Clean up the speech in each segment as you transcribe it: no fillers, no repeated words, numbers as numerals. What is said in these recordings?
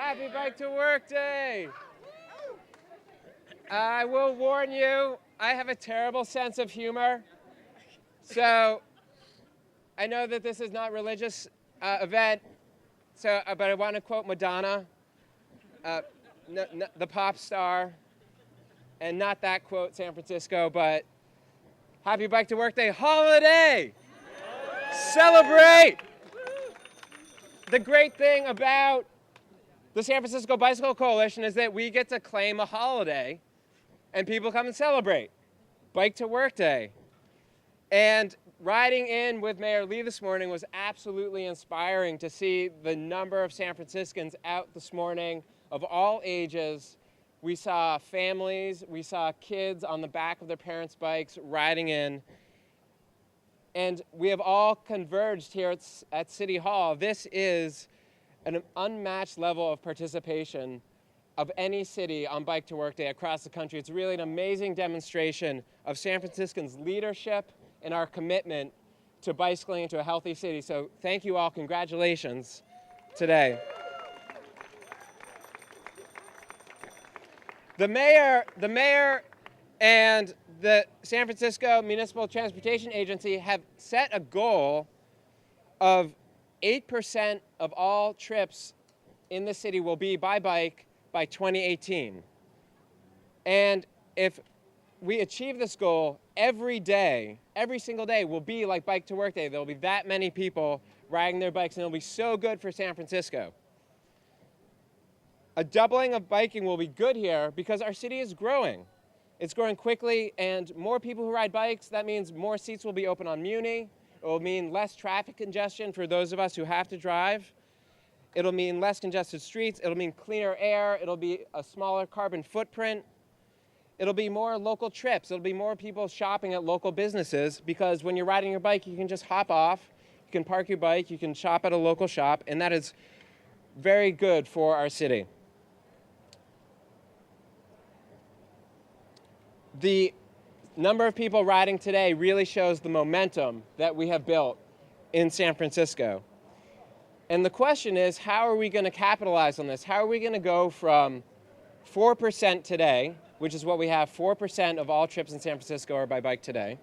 Happy Bike to Work Day! I will warn you, I have a terrible sense of humor. So I know that this is not a religious event, but I want to quote Madonna, the pop star, and not that quote, San Francisco, but Happy Bike to Work Day holiday! Celebrate! The great thing about the San Francisco Bicycle Coalition is that we get to claim a holiday and people come and celebrate. Bike to Work Day. And riding in with Mayor Lee this morning was absolutely inspiring to see the number of San Franciscans out this morning of all ages. We saw families, we saw kids on the back of their parents' bikes riding in. And we have all converged here at City Hall. This is an unmatched level of participation of any city on Bike to Work Day across the country. It's really an amazing demonstration of San Franciscans' leadership and our commitment to bicycling into a healthy city. So thank you all. Congratulations today. The mayor and the San Francisco Municipal Transportation Agency have set a goal of 8% of all trips in the city will be by bike by 2018. And if we achieve this goal, every single day will be like Bike to Work Day. There'll be that many people riding their bikes, and it'll be so good for San Francisco. A doubling of biking will be good here because our city is growing. It's growing quickly, and more people who ride bikes, that means more seats will be open on Muni. It will mean less traffic congestion for those of us who have to drive. It'll mean less congested streets. It'll mean cleaner air. It'll be a smaller carbon footprint. It'll be more local trips. It'll be more people shopping at local businesses because when you're riding your bike, you can just hop off. You can park your bike. You can shop at a local shop, and that is very good for our city. The number of people riding today really shows the momentum that we have built in San Francisco. And the question is, how are we going to capitalize on this? How are we going to go from 4% today, which is what we have, 4% of all trips in San Francisco are by bike today.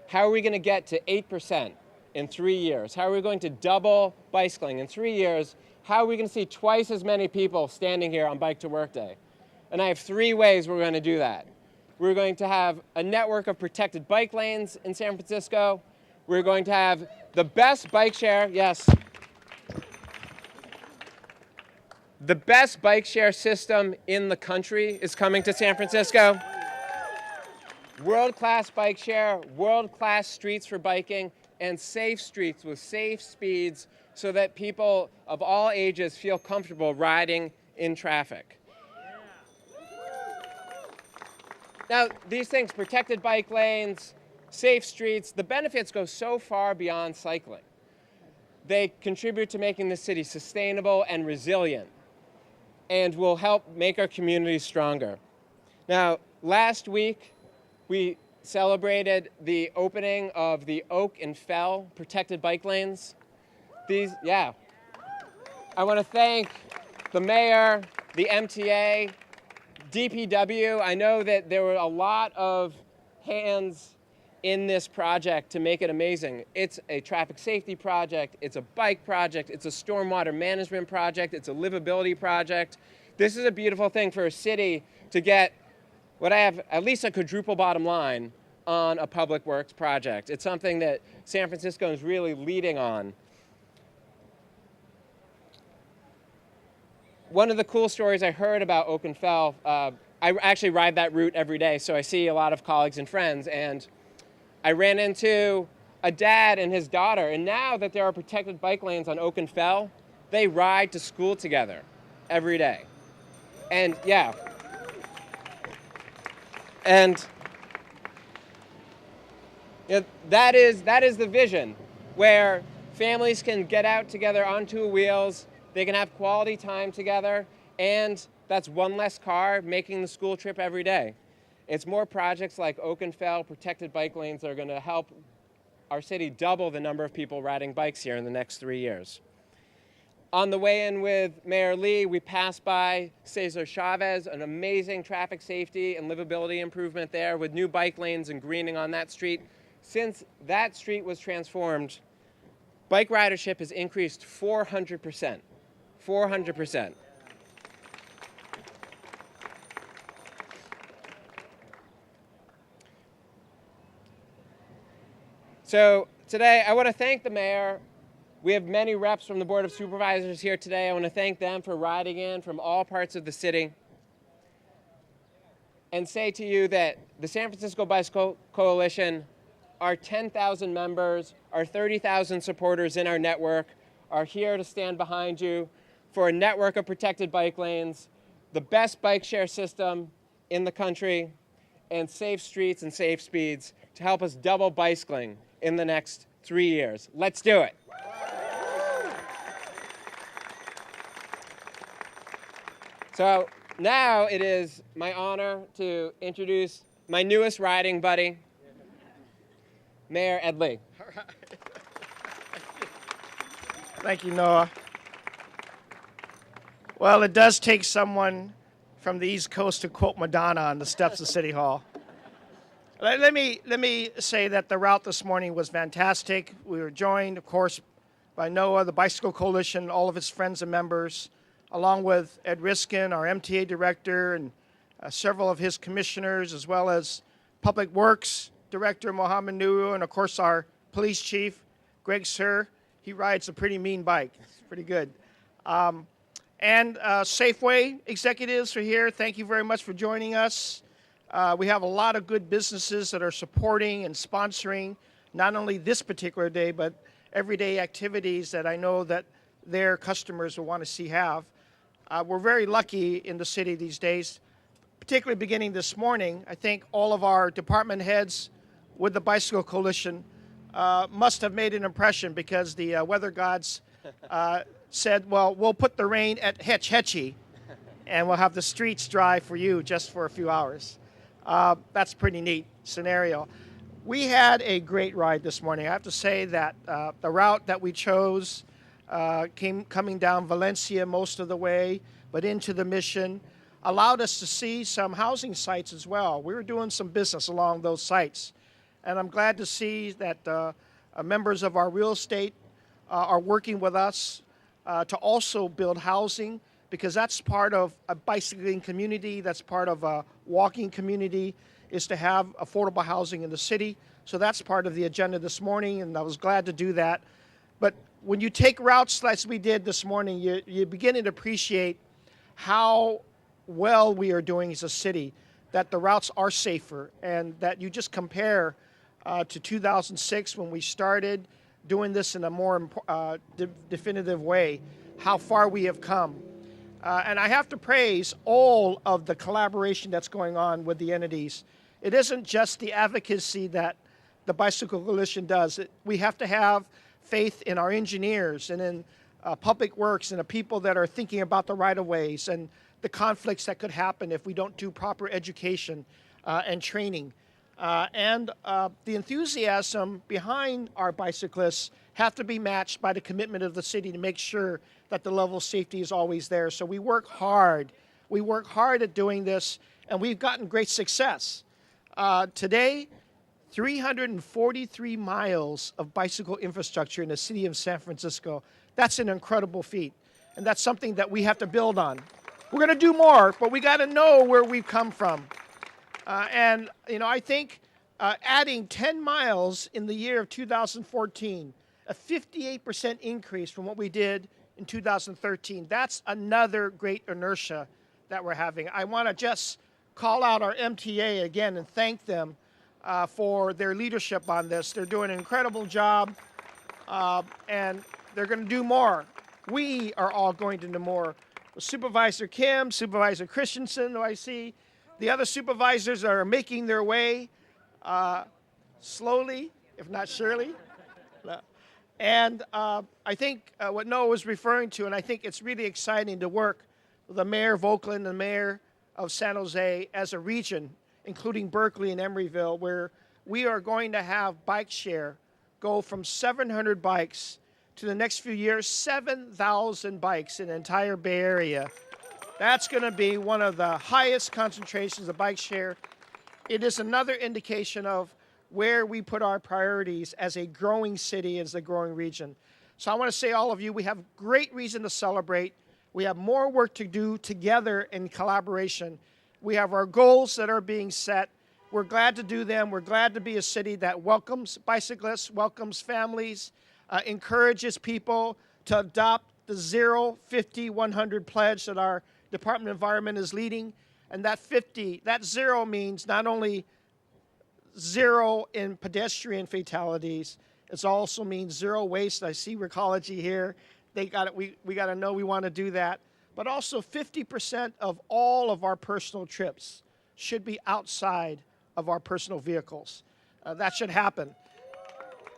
How are we going to get to 8% in 3 years? How are we going to double bicycling in 3 years? How are we going to see twice as many people standing here on Bike to Work Day? And I have 3 ways we're going to do that. We're going to have a network of protected bike lanes in San Francisco. We're going to have the best bike share, yes. The best bike share system in the country is coming to San Francisco. World-class bike share, world-class streets for biking, and safe streets with safe speeds so that people of all ages feel comfortable riding in traffic. Now, these things, protected bike lanes, safe streets, the benefits go so far beyond cycling. They contribute to making the city sustainable and resilient and will help make our communities stronger. Now, last week, we celebrated the opening of the Oak and Fell protected bike lanes. I want to thank the mayor, the MTA, DPW. I know that there were a lot of hands in this project to make it amazing. It's a traffic safety project, it's a bike project, it's a stormwater management project, it's a livability project. This is a beautiful thing for a city to get what I have at least a quadruple bottom line on a public works project. It's something that San Francisco is really leading on. One of the cool stories I heard about Oak and Fell, I actually ride that route every day, so I see a lot of colleagues and friends, and I ran into a dad and his daughter, and now that there are protected bike lanes on Oak and Fell, they ride to school together every day. And that is the vision, where families can get out together on 2 wheels, they can have quality time together, and that's one less car making the school trip every day. It's more projects like Oak and Fell, protected bike lanes that are going to help our city double the number of people riding bikes here in the next 3 years. On the way in with Mayor Lee, we passed by Cesar Chavez, an amazing traffic safety and livability improvement there with new bike lanes and greening on that street. Since that street was transformed, bike ridership has increased 400%. 400%. So today, I want to thank the mayor. We have many reps from the Board of Supervisors here today. I want to thank them for riding in from all parts of the city and say to you that the San Francisco Bicycle Coalition, our 10,000 members, our 30,000 supporters in our network are here to stand behind you for a network of protected bike lanes, the best bike share system in the country, and safe streets and safe speeds to help us double bicycling in the next 3 years. Let's do it. So now it is my honor to introduce my newest riding buddy, Mayor Ed Lee. All right. Thank you, Noah. Well, it does take someone from the East Coast to quote Madonna on the steps of City Hall. Let me say that the route this morning was fantastic. We were joined, of course, by Noah, the Bicycle Coalition, all of its friends and members, along with Ed Riskin, our MTA director, and several of his commissioners, as well as Public Works Director Mohammed Nuru, and of course our police chief, Greg Sir. He rides a pretty mean bike. It's pretty good. And Safeway executives are here. Thank you very much for joining us. We have a lot of good businesses that are supporting and sponsoring not only this particular day, but everyday activities that I know that their customers will want to see have. We're very lucky in the city these days, particularly beginning this morning. I think all of our department heads with the Bicycle Coalition must have made an impression because the weather gods said, well, we'll put the rain at Hetch Hetchy and we'll have the streets dry for you just for a few hours. That's a pretty neat scenario. We had a great ride this morning. I have to say that the route that we chose coming down Valencia most of the way, but into the Mission, allowed us to see some housing sites as well. We were doing some business along those sites. And I'm glad to see that members of our real estate are working with us to also build housing, because that's part of a bicycling community, that's part of a walking community, is to have affordable housing in the city. So that's part of the agenda this morning, and I was glad to do that. But when you take routes like we did this morning, you begin to appreciate how well we are doing as a city, that the routes are safer, and that you just compare to 2006 when we started doing this in a more definitive way, how far we have come. And I have to praise all of the collaboration that's going on with the entities. It isn't just the advocacy that the Bicycle Coalition does. We have to have faith in our engineers and in public works and the people that are thinking about the right-of-ways and the conflicts that could happen if we don't do proper education and training. And the enthusiasm behind our bicyclists have to be matched by the commitment of the city to make sure that the level of safety is always there. So we work hard. We work hard at doing this, and we've gotten great success. Today, 343 miles of bicycle infrastructure in the city of San Francisco. That's an incredible feat, and that's something that we have to build on. We're going to do more, but we got to know where we've come from. And I think adding 10 miles in the year of 2014, a 58% increase from what we did in 2013, that's another great inertia that we're having. I want to just call out our MTA again and thank them for their leadership on this. They're doing an incredible job, and they're going to do more. We are all going to do more. Supervisor Kim, Supervisor Christensen, who I see, the other supervisors are making their way slowly, if not surely. And I think what Noah was referring to, and I think it's really exciting to work with the mayor of Oakland, the mayor of San Jose as a region, including Berkeley and Emeryville, where we are going to have bike share go from 700 bikes to the next few years, 7,000 bikes in the entire Bay Area. That's going to be one of the highest concentrations of bike share. It is another indication of where we put our priorities as a growing city, as a growing region. So I want to say, all of you, we have great reason to celebrate. We have more work to do together in collaboration. We have our goals that are being set. We're glad to do them. We're glad to be a city that welcomes bicyclists, welcomes families, encourages people to adopt the 0, 50, 100 pledge that our Department of Environment is leading. And that 50, that 0 means not only 0 in pedestrian fatalities, it also means 0 waste. I see Recology here. They got it. We got to know we want to do that. But also 50% of all of our personal trips should be outside of our personal vehicles. That should happen.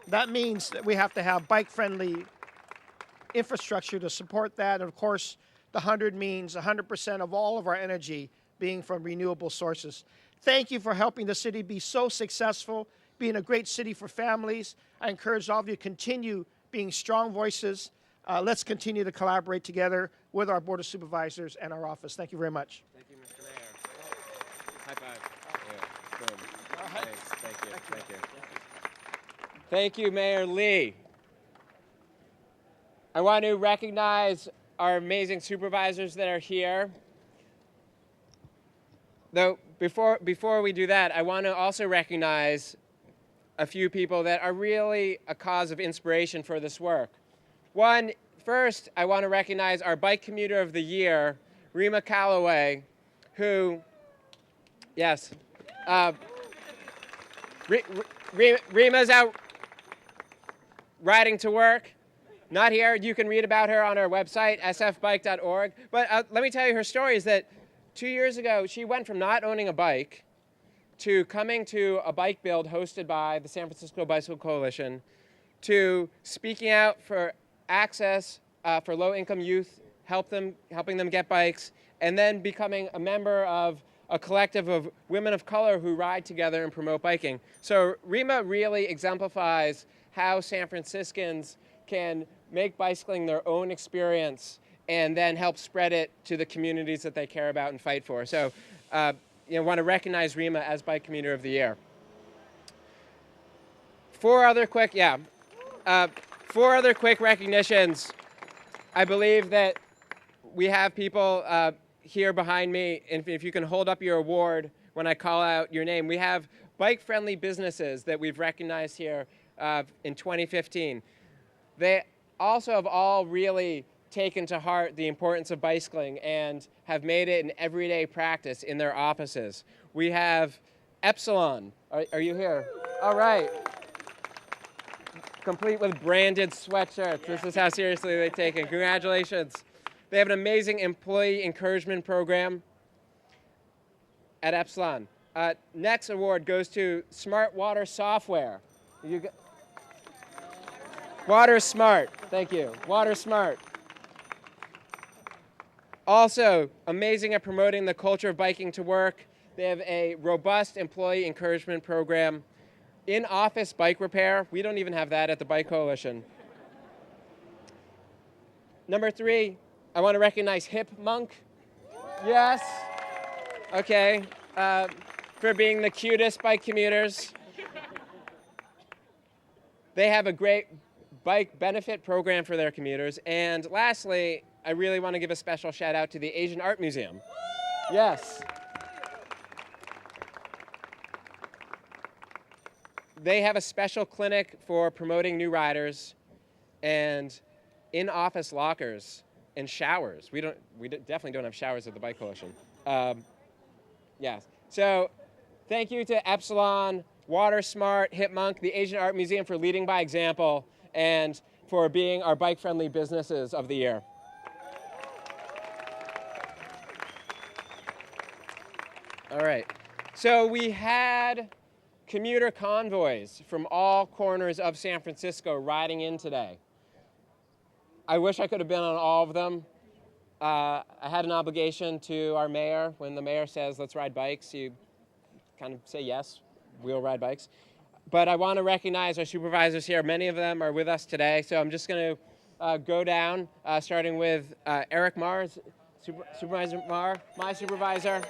That means that we have to have bike-friendly infrastructure to support that. And of course, the 100 means 100% of all of our energy being from renewable sources. Thank you for helping the city be so successful, being a great city for families. I encourage all of you to continue being strong voices. Let's continue to collaborate together with our Board of Supervisors and our office. Thank you very much. Thank you, Mr. Mayor. High five. Yeah, boom. Thanks. Thank you. Thank you. Thank you, Mayor Lee. I want to recognize our amazing supervisors that are here. Though before we do that, I want to also recognize a few people that are really a cause of inspiration for this work. First, I want to recognize our Bike Commuter of the Year, Rima Calloway, who, yes, Rima's out riding to work. Not here. You can read about her on our website, sfbike.org. But let me tell you her story is that 2 years ago, she went from not owning a bike to coming to a bike build hosted by the San Francisco Bicycle Coalition, to speaking out for access for low-income youth, helping them get bikes, and then becoming a member of a collective of women of color who ride together and promote biking. So Rima really exemplifies how San Franciscans can make bicycling their own experience and then help spread it to the communities that they care about and fight for. So want to recognize Rima as Bike Commuter of the Year. Four other quick recognitions. I believe that we have people here behind me, and if you can hold up your award when I call out your name. We have bike-friendly businesses that we've recognized here in 2015. They also have all really taken to heart the importance of bicycling and have made it an everyday practice in their offices. We have Epsilon. Are you here? All right. Complete with branded sweatshirts. This is how seriously they take it. Congratulations. They have an amazing employee encouragement program at Epsilon. Next award goes to Smart Water Software. Water Smart. Thank you. Water Smart. Also, amazing at promoting the culture of biking to work. They have a robust employee encouragement program. In-office bike repair. We don't even have that at the Bike Coalition. Number 3, I want to recognize Hip Monk. Yes. Okay. For being the cutest bike commuters. They have a great bike benefit program for their commuters. And lastly, I really want to give a special shout out to the Asian Art Museum. Yes. They have a special clinic for promoting new riders and in-office lockers and showers. We definitely don't have showers at the Bike Coalition. Yes. So thank you to Epsilon, Water Smart, Hip Monk, the Asian Art Museum for leading by example and for being our bike-friendly businesses of the year. All right. So we had commuter convoys from all corners of San Francisco riding in today. I wish I could have been on all of them. I had an obligation to our mayor. When the mayor says, let's ride bikes, you kind of say yes, we'll ride bikes. But I want to recognize our supervisors here. Many of them are with us today, so I'm just going to go down, starting with Eric Marr, Supervisor Marr, my supervisor.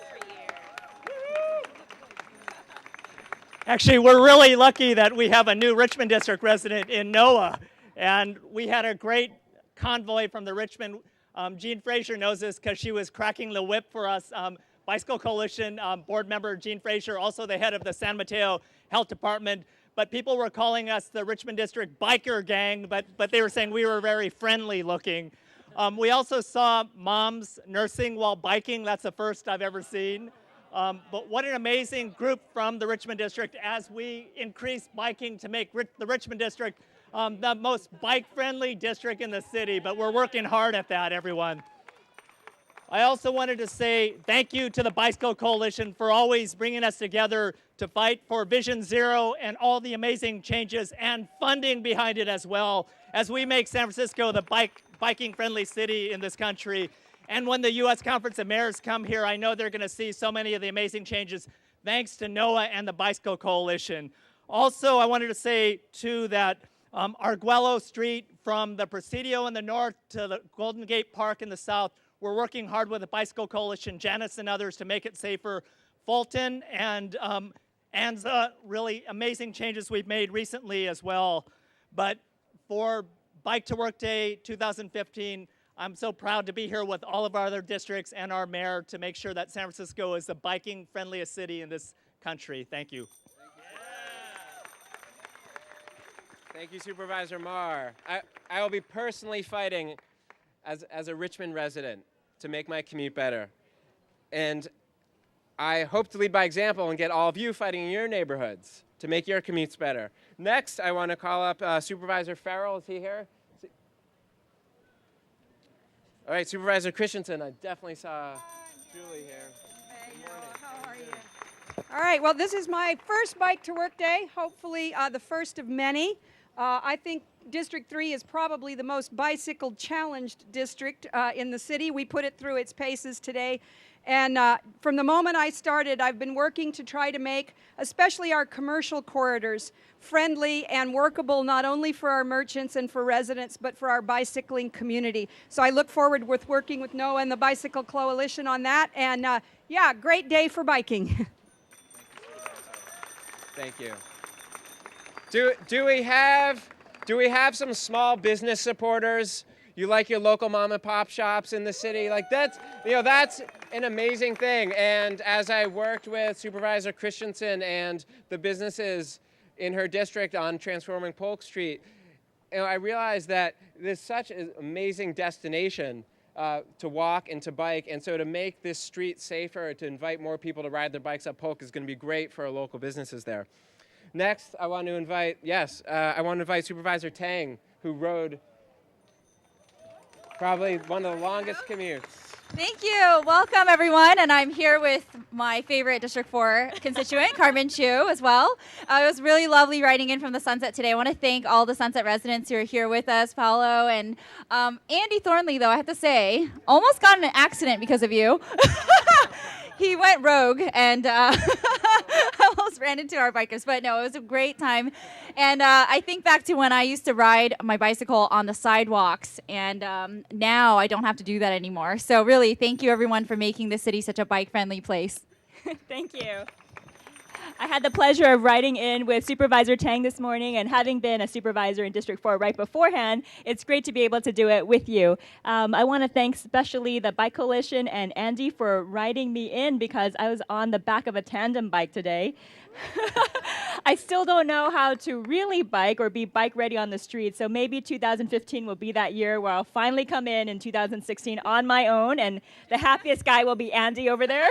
Actually, we're really lucky that we have a new Richmond District resident in Noah, and we had a great convoy from the Richmond. Jean Fraser knows this because she was cracking the whip for us. Bicycle Coalition board member Jean Fraser, also the head of the San Mateo Health Department. But people were calling us the Richmond District Biker Gang, but they were saying we were very friendly looking. We also saw moms nursing while biking. That's the first I've ever seen. But what an amazing group from the Richmond District as we increase biking to make the Richmond District the most bike-friendly district in the city. But we're working hard at that, everyone. I also wanted to say thank you to the Bicycle Coalition for always bringing us together to fight for Vision Zero and all the amazing changes and funding behind it as well as we make San Francisco the biking-friendly city in this country. And when the U.S. Conference of Mayors come here, I know they're going to see so many of the amazing changes thanks to NOAA and the Bicycle Coalition. Also, I wanted to say, too, that Arguello Street from the Presidio in the north to the Golden Gate Park in the south, we're working hard with the Bicycle Coalition, Janice and others, to make it safer. Fulton and Anza, really amazing changes we've made recently as well. But for Bike to Work Day 2015, I'm so proud to be here with all of our other districts and our mayor to make sure that San Francisco is the biking friendliest city in this country. Thank you. Thank you, Supervisor Marr. I will be personally fighting as a Richmond resident to make my commute better. And I hope to lead by example and get all of you fighting in your neighborhoods to make your commutes better. Next, I want to call up Supervisor Farrell. Is he here? All right, Supervisor Christensen, I definitely saw Julie here. Hey, Noah, how are you? All right, well, this is my first Bike to Work Day, hopefully the first of many. I think District 3 is probably the most bicycle-challenged district in the city. We put it through its paces today. And from the moment I started, I've been working to try to make, especially our commercial corridors, friendly and workable not only for our merchants and for residents, but for our bicycling community. So I look forward with working with NOAA and the Bicycle Coalition on that. And yeah, great day for biking. Thank you. Do we have some small business supporters? You like your local mom and pop shops in the city? Like that's an amazing thing. And as I worked with Supervisor Christensen and the businesses in her district on transforming Polk Street, I realized that there's such an amazing destination to walk and to bike. And so to make this street safer, to invite more people to ride their bikes up Polk is going to be great for our local businesses there. Next, I want to invite Supervisor Tang, who rode probably one of the longest commutes. Thank you. Welcome, everyone. And I'm here with my favorite District 4 constituent, Carmen Chu, as well. It was really lovely riding in from the Sunset today. I want to thank all the Sunset residents who are here with us, Paolo. And Andy Thornley, though, I have to say, almost got in an accident because of you. He went rogue and almost ran into our bikers. But no, it was a great time. And I think back to when I used to ride my bicycle on the sidewalks. And now I don't have to do that anymore. So really, thank you, everyone, for making this city such a bike-friendly place. Thank you. I had the pleasure of riding in with Supervisor Tang this morning, and having been a supervisor in District 4 right beforehand, it's great to be able to do it with you. I want to thank especially the Bike Coalition and Andy for riding me in because I was on the back of a tandem bike today. I still don't know how to really bike or be bike ready on the street, so maybe 2015 will be that year where I'll finally come in 2016 on my own, and the happiest guy will be Andy over there.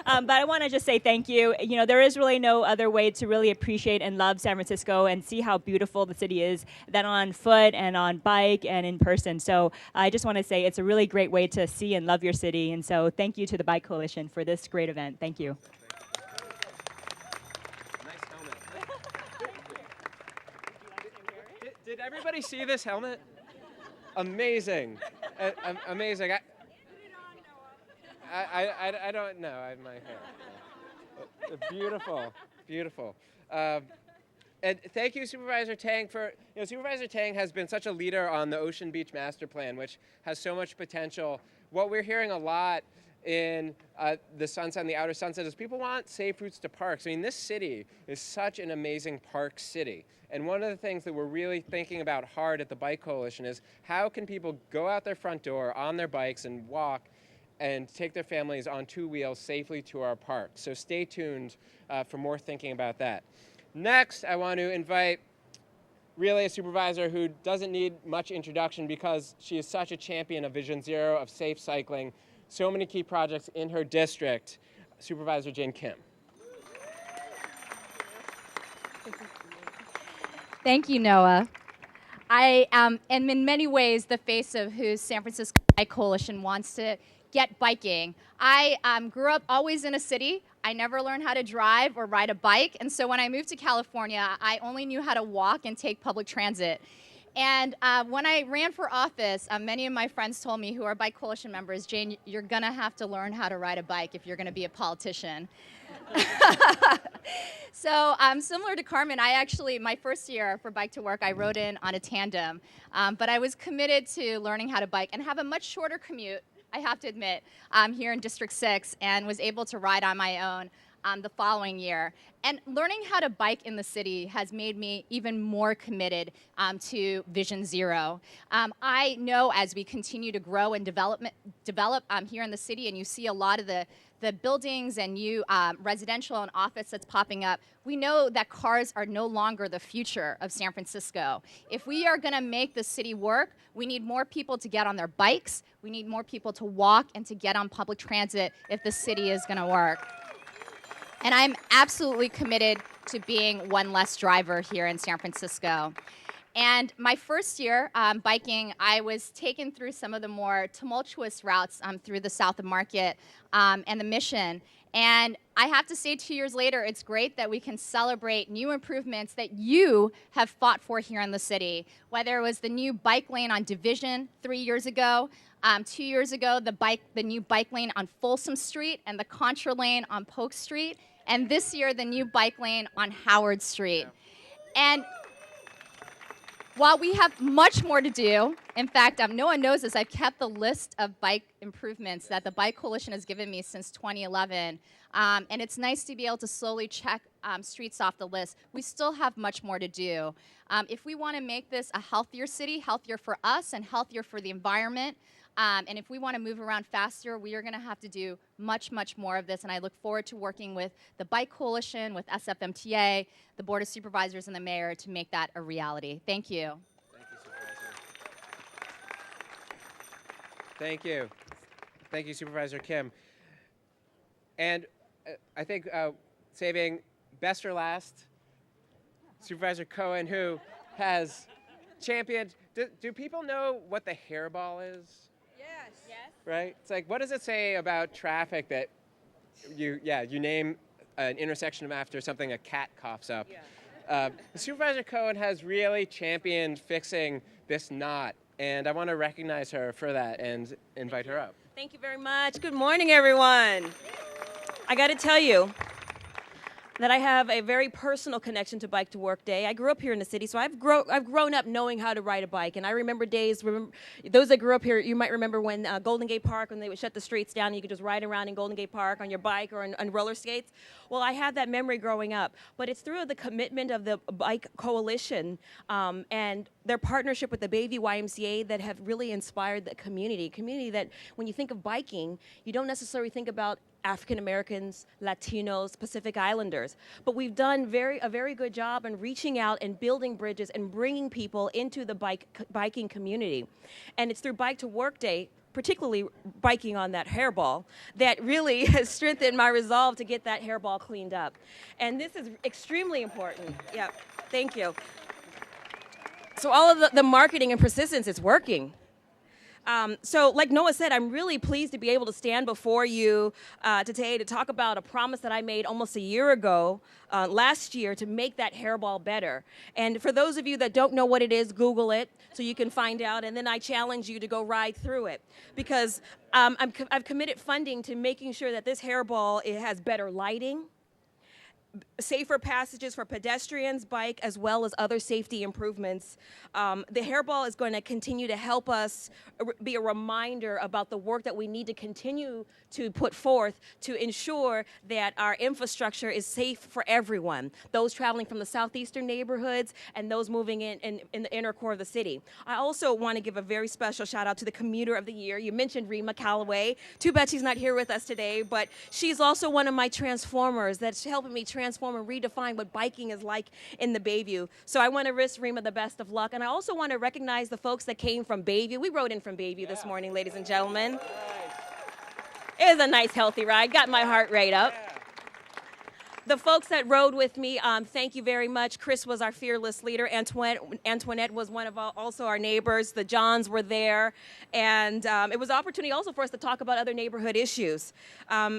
But I want to just say thank you. You know, there is really no other way to really appreciate and love San Francisco and see how beautiful the city is than on foot and on bike and in person. So I just want to say it's a really great way to see and love your city, and so thank you to the Bike Coalition for this great event. Thank you. Did everybody see this helmet? Amazing. Amazing. I don't know. I have my hair. Beautiful. Beautiful. And thank you, Supervisor Tang, for, Supervisor Tang has been such a leader on the Ocean Beach Master Plan, which has so much potential. What we're hearing a lot in the Sunset and the Outer Sunset is people want safe routes to parks. I mean, this city is such an amazing park city. And one of the things that we're really thinking about hard at the Bike Coalition is how can people go out their front door on their bikes and walk and take their families on two wheels safely to our parks. So stay tuned for more thinking about that. Next, I want to invite really a supervisor who doesn't need much introduction because she is such a champion of Vision Zero, of safe cycling, so many key projects in her district, Supervisor Jane Kim. Thank you, Noah. I am in many ways the face of who San Francisco Bike Coalition wants to get biking. I grew up always in a city. I never learned how to drive or ride a bike, and so when I moved to California, I only knew how to walk and take public transit. And when I ran for office, many of my friends told me who are Bike Coalition members, Jane, you're gonna have to learn how to ride a bike if you're gonna be a politician. So similar to Carmen, I actually, my first year for Bike to Work, I rode in on a tandem, but I was committed to learning how to bike and have a much shorter commute, I have to admit, here in District 6, and was able to ride on my own the following year. And learning how to bike in the city has made me even more committed to Vision Zero. I know as we continue to grow and develop here in the city, and you see a lot of the buildings and new residential and office that's popping up, we know that cars are no longer the future of San Francisco. If we are gonna make the city work, we need more people to get on their bikes, we need more people to walk and to get on public transit if the city is gonna work. And I'm absolutely committed to being one less driver here in San Francisco. And my first year biking, I was taken through some of the more tumultuous routes through the South of Market and the Mission. And I have to say 2 years later, it's great that we can celebrate new improvements that you have fought for here in the city. Whether it was the new bike lane on Division 3 years ago, 2 years ago, the new bike lane on Folsom Street and the Contra lane on Polk Street, and this year, the new bike lane on Howard Street. Yeah. And while we have much more to do, in fact, no one knows this, I've kept the list of bike improvements that the Bike Coalition has given me since 2011, and it's nice to be able to slowly check streets off the list. We still have much more to do. If we want to make this a healthier city, healthier for us and healthier for the environment, and if we want to move around faster, we are going to have to do much, much more of this. And I look forward to working with the Bike Coalition, with SFMTA, the Board of Supervisors, and the Mayor to make that a reality. Thank you. Thank you, Supervisor. Thank you. Thank you, Supervisor Kim. And I think saving best for last, Supervisor Cohen, who has championed. Do people know what the hairball is? Yes. Right? It's like, what does it say about traffic that you name an intersection after something a cat coughs up? Yeah. Supervisor Cohen has really championed fixing this knot, and I want to recognize her for that and invite her up. Thank you very much. Good morning, everyone. I got to tell you that I have a very personal connection to Bike to Work Day. I grew up here in the city, so I've grown up knowing how to ride a bike. And I remember days, those that grew up here, you might remember when Golden Gate Park, when they would shut the streets down and you could just ride around in Golden Gate Park on your bike or on roller skates. Well, I had that memory growing up. But it's through the commitment of the Bike Coalition and their partnership with the Bayview YMCA that have really inspired the community. Community that when you think of biking, you don't necessarily think about African Americans, Latinos, Pacific Islanders. But we've done a very good job in reaching out and building bridges and bringing people into the biking community. And it's through Bike to Work Day, particularly biking on that hairball, that really has strengthened my resolve to get that hairball cleaned up. And this is extremely important. Yeah, thank you. So all of the marketing and persistence is working. So like Noah said, I'm really pleased to be able to stand before you today to talk about a promise that I made almost a year ago, last year, to make that hairball better. And for those of you that don't know what it is, Google it so you can find out, and then I challenge you to go ride through it. Because I've committed funding to making sure that this hairball, it has better lighting, safer passages for pedestrians, bike, as well as other safety improvements. The hairball is going to continue to help us be a reminder about the work that we need to continue to put forth to ensure that our infrastructure is safe for everyone, those traveling from the southeastern neighborhoods and those moving in the inner core of the city. I also want to give a very special shout out to the Commuter of the Year. You mentioned Rima Calloway. Too bad she's not here with us today, but she's also one of my transformers that's helping me transform and redefine what biking is like in the Bayview. So I want to wish Rima the best of luck. And I also want to recognize the folks that came from Bayview. We rode in from Bayview this morning, ladies and gentlemen. It was a nice, healthy ride. Got my heart rate up. The folks that rode with me, thank you very much. Chris was our fearless leader. Antoinette was one of also our neighbors. The Johns were there. And it was an opportunity also for us to talk about other neighborhood issues.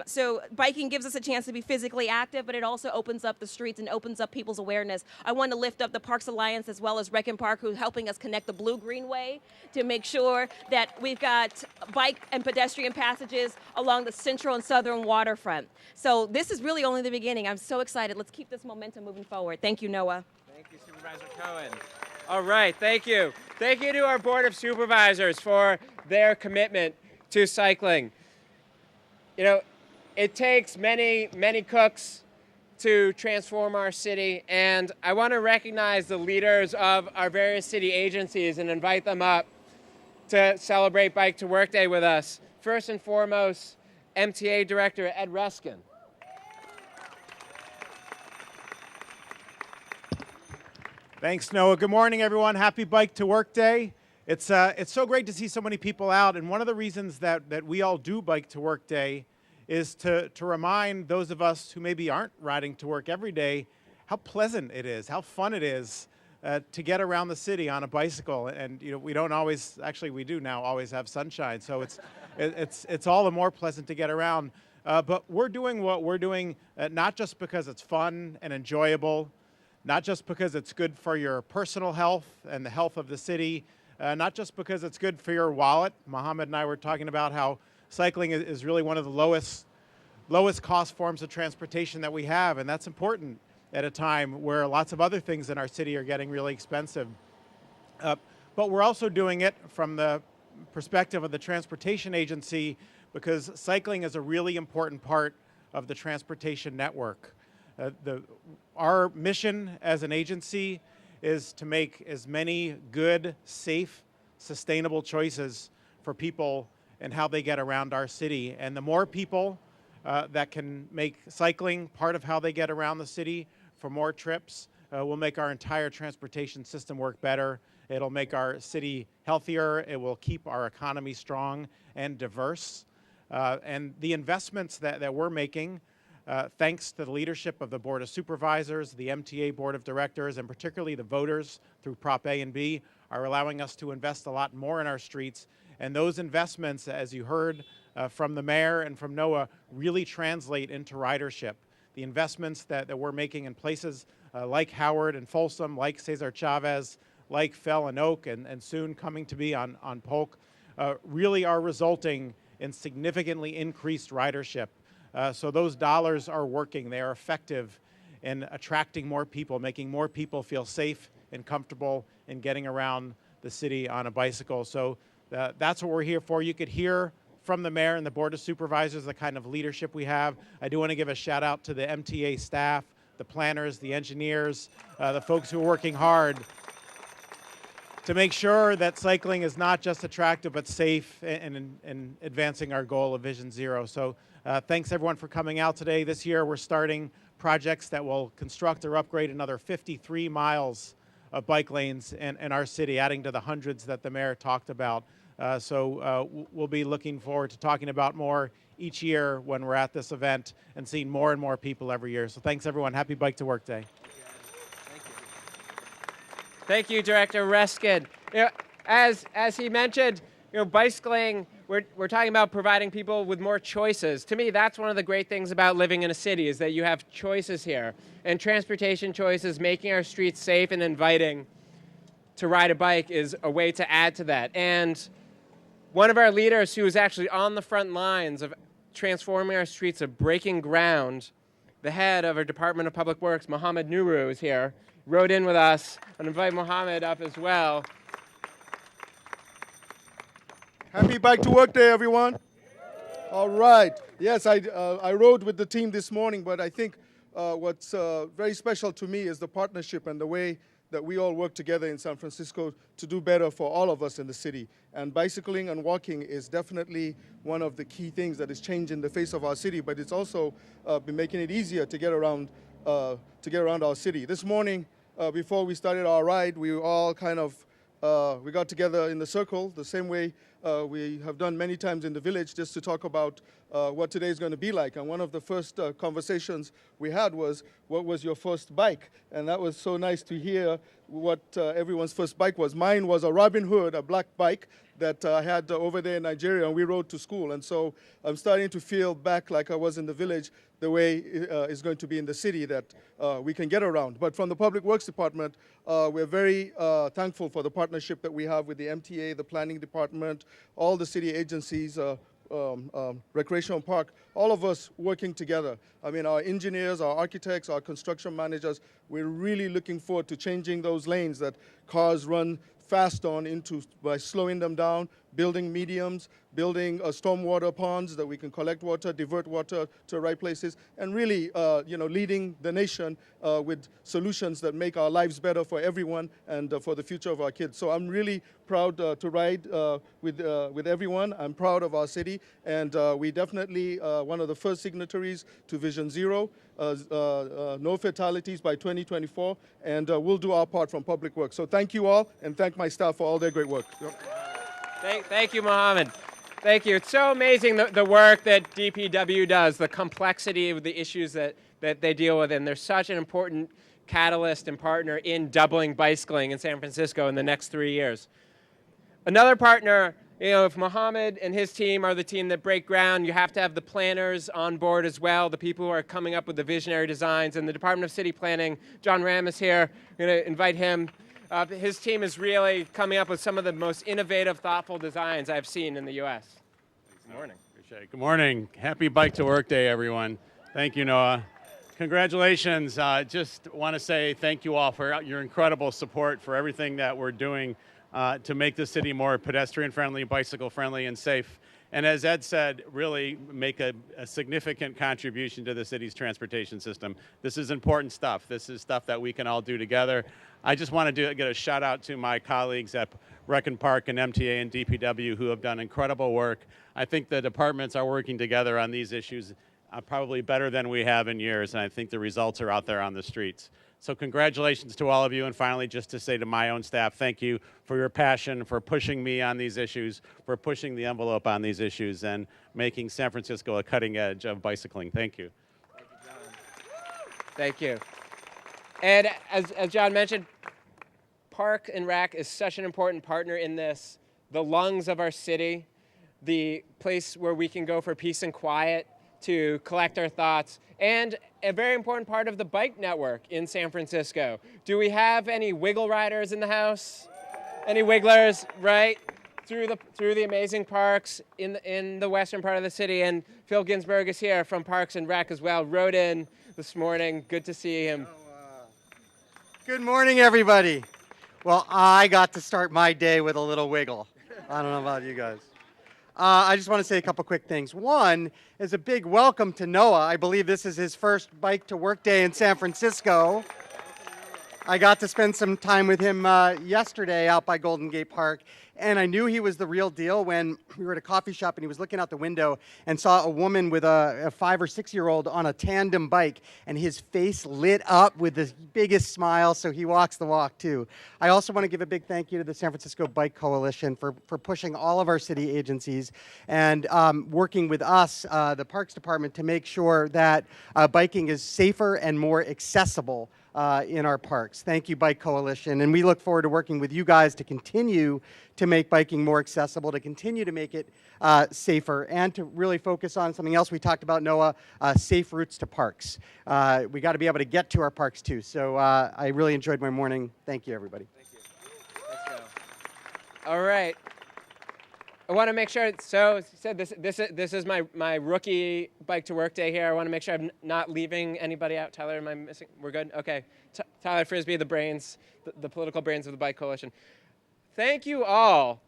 So biking gives us a chance to be physically active, but it also opens up the streets and opens up people's awareness. I want to lift up the Parks Alliance as well as Rec and Park, who's helping us connect the Blue Greenway to make sure that we've got bike and pedestrian passages along the central and southern waterfront. So this is really only the beginning. I'm so excited. Let's keep this momentum moving forward. Thank you, Noah. Thank you, Supervisor Cohen. All right, thank you. Thank you to our Board of Supervisors for their commitment to cycling. You know, it takes many, many cooks to transform our city, and I want to recognize the leaders of our various city agencies and invite them up to celebrate Bike to Work Day with us. First and foremost, MTA Director Ed Reskin. Thanks, Noah. Good morning, everyone. Happy Bike to Work Day. It's so great to see so many people out, and one of the reasons that we all do Bike to Work Day is to remind those of us who maybe aren't riding to work every day how pleasant it is, how fun it is to get around the city on a bicycle. And you know, we don't always, actually we do now always have sunshine, so it's all the more pleasant to get around. But we're doing what we're doing not just because it's fun and enjoyable, not just because it's good for your personal health and the health of the city, not just because it's good for your wallet. Mohammed and I were talking about how cycling is really one of the lowest cost forms of transportation that we have, and that's important at a time where lots of other things in our city are getting really expensive. But we're also doing it from the perspective of the transportation agency because cycling is a really important part of the transportation network. Our mission as an agency is to make as many good, safe, sustainable choices for people and how they get around our city. And the more people that can make cycling part of how they get around the city for more trips will make our entire transportation system work better. It'll make our city healthier. It will keep our economy strong and diverse. And the investments that we're making, thanks to the leadership of the Board of Supervisors, the MTA Board of Directors, and particularly the voters through Prop A and B, are allowing us to invest a lot more in our streets. And those investments, as you heard from the mayor and from Noah, really translate into ridership. The investments that we're making in places like Howard and Folsom, like Cesar Chavez, like Fell and Oak, and soon coming to be on Polk, really are resulting in significantly increased ridership. So those dollars are working. They are effective in attracting more people, making more people feel safe and comfortable in getting around the city on a bicycle. So that's what we're here for. You could hear from the mayor and the Board of Supervisors the kind of leadership we have. I do want to give a shout out to the MTA staff, the planners, the engineers, the folks who are working hard to make sure that cycling is not just attractive but safe and advancing our goal of Vision Zero. So thanks everyone for coming out today. This year we're starting projects that will construct or upgrade another 53 miles of bike lanes in our city, adding to the hundreds that the mayor talked about. So we'll be looking forward to talking about more each year when we're at this event and seeing more and more people every year. So thanks everyone. Happy Bike to Work Day. Thank you, Director Reskin. You know, as he mentioned, you know, bicycling, we're talking about providing people with more choices. To me, that's one of the great things about living in a city is that you have choices here. And transportation choices, making our streets safe and inviting to ride a bike is a way to add to that. And one of our leaders who is actually on the front lines of transforming our streets, of breaking ground the head of our Department of Public Works, Mohammed Nuru, is here. Rode in with us. I'm going to invite Mohammed up as well. Happy Bike to Work Day, everyone. All right. Yes, I rode with the team this morning, but I think what's very special to me is the partnership and the way that we all work together in San Francisco to do better for all of us in the city. And bicycling and walking is definitely one of the key things that is changing the face of our city, but it's also been making it easier to get around our city. This morning, before we started our ride, we were all kind of we got together in the circle, the same way we have done many times in the village, just to talk about what today is going to be like. And one of the first conversations we had was, what was your first bike? And that was so nice to hear what everyone's first bike was. Mine was a Robin Hood, a black bike that I had over there in Nigeria, and we rode to school. And so I'm starting to feel back like I was in the village, the way it's going to be in the city, that we can get around. But from the Public Works Department, we're very thankful for the partnership that we have with the MTA, the Planning Department, all the city agencies, Recreational Park, all of us working together. I mean, our engineers, our architects, our construction managers, we're really looking forward to changing those lanes that cars run fast on into by slowing them down, building mediums, building stormwater ponds that we can collect water, divert water to the right places, and really, leading the nation with solutions that make our lives better for everyone and for the future of our kids. So I'm really proud to ride with everyone. I'm proud of our city, and we definitely one of the first signatories to Vision Zero, no fatalities by 2024, and we'll do our part from Public Works. So thank you all, and thank my staff for all their great work. Thank you, Mohammed. Thank you. It's so amazing the work that DPW does, the complexity of the issues that they deal with, and they're such an important catalyst and partner in doubling bicycling in San Francisco in the next 3 years. Another partner, if Mohammed and his team are the team that break ground, you have to have the planners on board as well, the people who are coming up with the visionary designs. And the Department of City Planning, John Ram is here. I'm going to invite him. His team is really coming up with some of the most innovative, thoughtful designs I've seen in the U.S. Good morning. Appreciate it. Good morning. Happy Bike to Work Day, everyone. Thank you, Noah. Congratulations. Just want to say thank you all for your incredible support for everything that we're doing to make the city more pedestrian-friendly, bicycle-friendly, and safe. And as Ed said, really make a significant contribution to the city's transportation system. This is important stuff. This is stuff that we can all do together. I just want to get a shout out to my colleagues at Rec and Park and MTA and DPW who have done incredible work. I think the departments are working together on these issues probably better than we have in years, and I think the results are out there on the streets. So congratulations to all of you, and finally, just to say to my own staff, thank you for your passion, for pushing me on these issues, for pushing the envelope on these issues, and making San Francisco a cutting edge of bicycling. Thank you. Thank you, John. Thank you. And as John mentioned, Park and Rec is such an important partner in this, the lungs of our city, the place where we can go for peace and quiet, to collect our thoughts, and a very important part of the bike network in San Francisco. Do we have any wiggle riders in the house? Any wigglers, right? Through the amazing parks in the western part of the city. And Phil Ginsberg is here from Parks and Rec as well. Rode in this morning. Good to see him. Good morning, everybody. Well, I got to start my day with a little wiggle. I don't know about you guys. I just want to say a couple quick things. One is a big welcome to Noah. I believe this is his first Bike to Work Day in San Francisco. I got to spend some time with him yesterday out by Golden Gate Park, and I knew he was the real deal when we were at a coffee shop and he was looking out the window and saw a woman with a 5 or 6 year old on a tandem bike, and his face lit up with the biggest smile, so he walks the walk too. I also want to give a big thank you to the San Francisco Bike Coalition for pushing all of our city agencies and working with us, the Parks Department, to make sure that biking is safer and more accessible in our parks. Thank you, Bike Coalition, and we look forward to working with you guys to continue to make biking more accessible, to continue to make it safer, and to really focus on something else we talked about, Noah, safe routes to parks. We got to be able to get to our parks too. So I really enjoyed my morning. Thank you, everybody. Thank you. Let's go. All right. I want to make sure, so said this is my rookie bike to work day here. I want to make sure I'm not leaving anybody out. Tyler, am I missing? We're good? Okay. Tyler Frisbee, the brains, the political brains of the Bike Coalition. Thank you all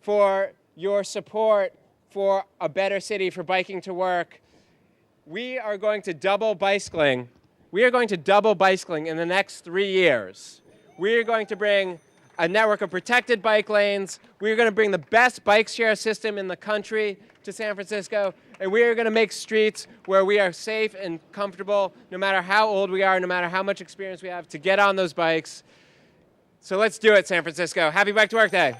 for your support for a better city, for biking to work. We are going to double bicycling. We are going to double bicycling in the next 3 years. We are going to bring a network of protected bike lanes. We are going to bring the best bike share system in the country to San Francisco. And we are going to make streets where we are safe and comfortable, no matter how old we are, no matter how much experience we have, to get on those bikes. So let's do it, San Francisco. Happy Bike to Work Day.